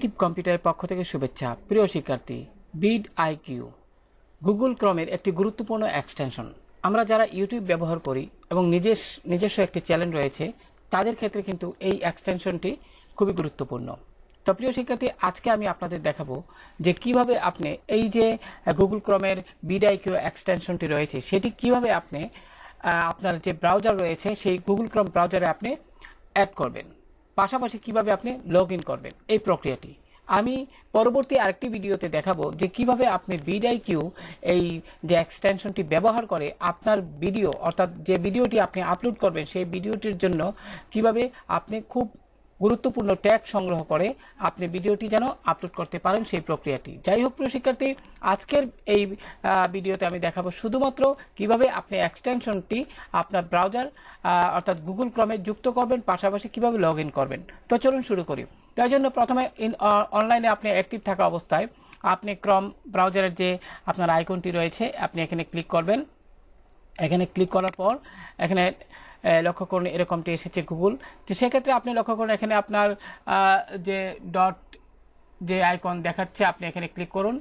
Creative কম্পিউটারের পক্ষ থেকে শুভেচ্ছা। প্রিয় শিক্ষার্থী, VidIQ গুগল ক্রোমের একটি গুরুত্বপূর্ণ এক্সটেনশন। আমরা যারা ইউটিউব ব্যবহার করি এবং নিজস্ব একটি চ্যানেল রয়েছে, তাদের ক্ষেত্রে কিন্তু এই এক্সটেনশনটি খুবই গুরুত্বপূর্ণ। তো প্রিয় শিক্ষার্থী, আজকে আমি আপনাদের দেখাবো যে কিভাবে আপনি এই যে গুগল ক্রোমের VidIQ এক্সটেনশনটি রয়েছে, সেটি কিভাবে আপনি আপনার যে ব্রাউজার রয়েছে সেই গুগল ক্রোম ব্রাউজারে আপনি অ্যাড করবেন, পাশাপাশি কিভাবে আপনি লগ ইন করবেন। এই প্রক্রিয়াটি আমি পরবর্তী আরেকটি ভিডিওতে দেখাবো যে কিভাবে আপনি VidIQ এই যে এক্সটেনশনটি ব্যবহার করে আপনার ভিডিও, অর্থাৎ যে ভিডিওটি আপনি আপলোড করবেন সেই ভিডিওটির জন্য কিভাবে আপনি খুব গুরুত্বপূর্ণ ট্যাগ সংগ্রহ করে আপনি ভিডিওটি যেন আপলোড করতে পারেন, সেই প্রক্রিয়াটি। যাই হোক প্রিয় শিক্ষার্থী, আজকের এই ভিডিওতে আমি দেখাবো শুধুমাত্র কিভাবে আপনি এক্সটেনশনটি আপনার ব্রাউজার অর্থাৎ গুগল ক্রমে যুক্ত করবেন, পাশাপাশি কিভাবে লগ ইন করবেন। তো চলুন শুরু করি। তাই জন্য প্রথমে অনলাইনে আপনি অ্যাক্টিভ থাকা অবস্থায় আপনি ক্রম ব্রাউজারের যে আপনার আইকনটি রয়েছে আপনি এখানে ক্লিক করবেন। এখানে ক্লিক করার পর এখানে লক্ষ্য করুন এরকমটি এসেছে গুগল। তো সেক্ষেত্রে আপনি লক্ষ্য করুন এখানে আপনার যে ডট যে আইকন দেখাচ্ছে আপনি এখানে ক্লিক করুন।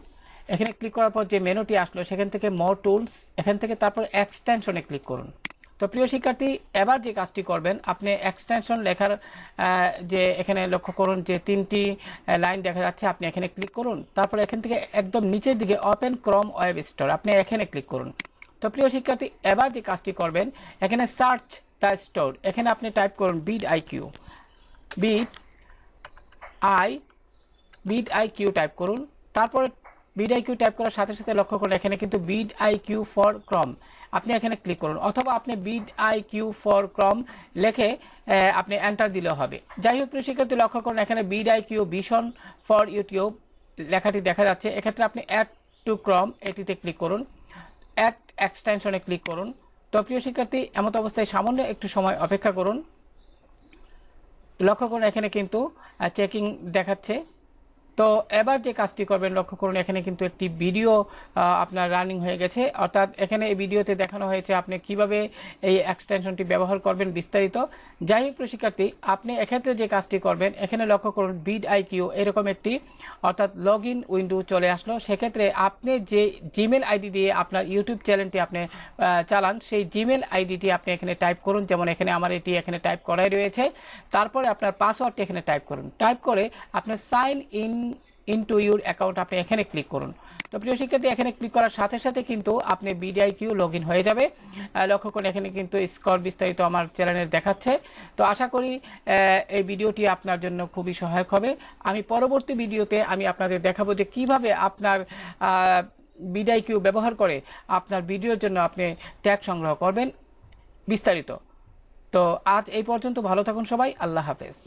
এখানে ক্লিক করার পর যে মেনুটি আসলো সেখান থেকে মোর টুলস, এখান থেকে তারপর এক্সটেনশনে ক্লিক করুন। তো প্রিয় শিক্ষার্থী, এবার যে কাজটি করবেন আপনি এক্সটেনশন লেখার যে এখানে লক্ষ্য করুন যে তিনটি লাইন দেখা যাচ্ছে, আপনি এখানে ক্লিক করুন। তারপর এখান থেকে একদম নিচের দিকে ওপেন ক্রোম ওয়েব স্টোর আপনি এখানে ক্লিক করুন। তো প্রিয় শিক্ষার্থী, এবার যে কাজটি করবেন এখানে সার্চ দ্য স্টোর, এখানে আপনি টাইপ করুন VidIQ, VidIQ টাইপ করুন। তারপর VidIQ টাইপ করার সাথে সাথে লক্ষ্য করুন এখানে কিন্তু VidIQ ফর ক্রম আপনি এখানে ক্লিক করুন, অথবা আপনি VidIQ ফর ক্রম লিখে আপনি এন্টার দিলেও হবে। যাই হোক প্রিয় শিক্ষার্থী, লক্ষ্য করুন এখানে VidIQ ভিশন ফর ইউটিউব লেখাটি দেখা যাচ্ছে। এক্ষেত্রে আপনি অ্যাড টু ক্রম এটিতে ক্লিক করুন, অ্যাড এক্সটেনশনে ক্লিক করুন। তো প্রিয় শিক্ষার্থী, এমত অবস্থায় সামান্য একটু সময় অপেক্ষা করুন। লক্ষ্য করুন এখানে কিন্তু চেকিং দেখাচ্ছে। তো এবার যে কাজটি করবেন লক্ষ্য করুন এখানে কিন্তু একটি ভিডিও আপনার রানিং হয়ে গেছে, অর্থাৎ এখানে এই ভিডিওতে দেখানো হয়েছে আপনি কিভাবে এই এক্সটেনশনটি ব্যবহার করবেন বিস্তারিত। যাই হোক শিক্ষার্থী, আপনি এক্ষেত্রে যে কাজটি করবেন এখানে লক্ষ্য করুন VidIQ এরকম একটি অর্থাৎ লগ ইন উইন্ডো চলে আসলো। সেক্ষেত্রে আপনি যে জিমেল আইডি দিয়ে আপনার ইউটিউব চ্যানেলটি আপনি চালান সেই জিমেল আইডিটি আপনি এখানে টাইপ করুন, যেমন এখানে আমার এটি এখানে টাইপ করাই রয়েছে। তারপরে আপনার পাসওয়ার্ডটি এখানে টাইপ করুন, টাইপ করে আপনার সাইন ইনটু ইউর অ্যাকাউন্ট আপনি এখানে ক্লিক করুন। তো প্রিয় শিক্ষার্থী, এখানে ক্লিক করার সাথে সাথে কিন্তু আপনি VidIQ লগ ইন হয়ে যাবে। লক্ষ্য করুন এখানে কিন্তু স্কোর বিস্তারিত আমার চ্যানেলে দেখাচ্ছে। তো আশা করি এই ভিডিওটি আপনার জন্য খুবই সহায়ক হবে। আমি পরবর্তী ভিডিওতে আমি আপনাদের দেখাবো যে কিভাবে আপনার VidIQ ব্যবহার করে আপনার ভিডিওর জন্য আপনি ট্যাগ সংগ্রহ করবেন বিস্তারিত। তো আজ এই পর্যন্ত, ভালো থাকুন সবাই, আল্লাহ হাফেজ।